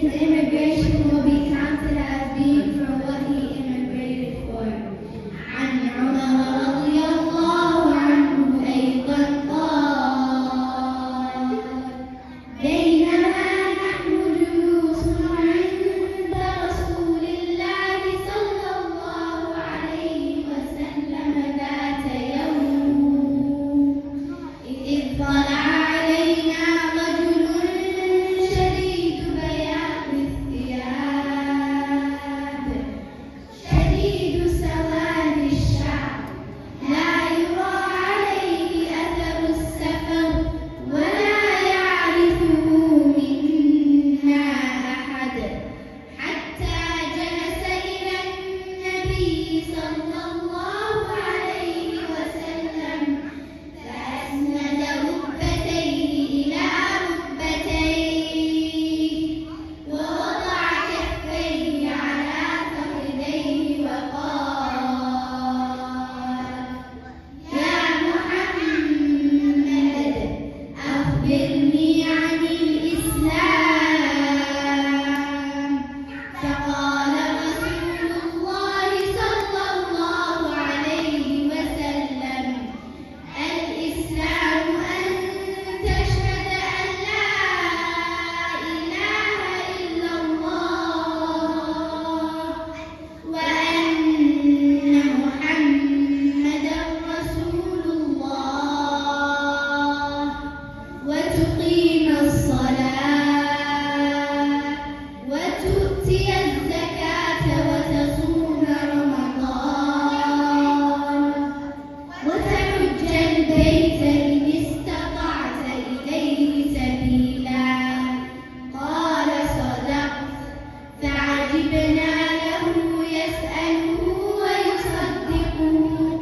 his immigration will be counted as being for what he immigrated for. عن عمر رضي الله عنه أيضا قال: بينما نحن جلوس عند رسول الله صلى الله عليه وسلم ذات يوم إذ اطلع علينا رجل شديد بياض الثياب شديد سواد الشعر لا يرى عليه أثر السفر ولا يعرفه منا أحد، حتى جلس إلى النبي صلى الله عليه وسلم فأسند ركبتيه إلى ركبتيه ووضع كفيه على فخذيه وقال: يا محمد أخبرني عن الإسلام. فقال رسول الله صلى الله عليه وسلم: الإسلام أن تشهد أن لا إله إلا الله وأن محمدا رسول الله وتقيم الصلاة وتؤتي الزكاة وتصوم رمضان وتحج البيت إن استطعت إليه سبيلا. قال: صدقت. فعجبنا له يسأله ويصدقه.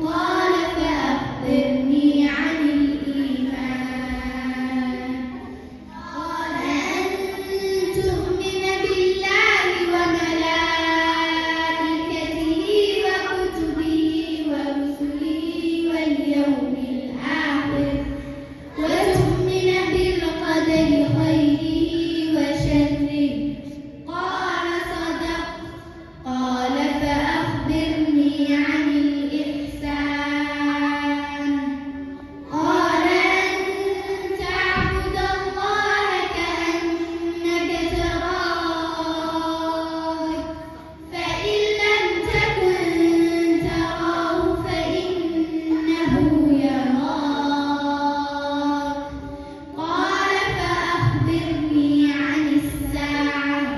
قال: فأخبرني عن الإيمان. قال: أن تؤمن بالله وملائكته وكتبه ورسله واليوم الآخر وتؤمن بالقدر خيره وشره. قال: صدقت. قال: فأخبرني عن الإحسان. قال: أن تعبد الله كأنك تراه فإن لم تكن تراه فإنه يراك. قال: فأخبرني عن الساعة.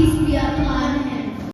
peace be upon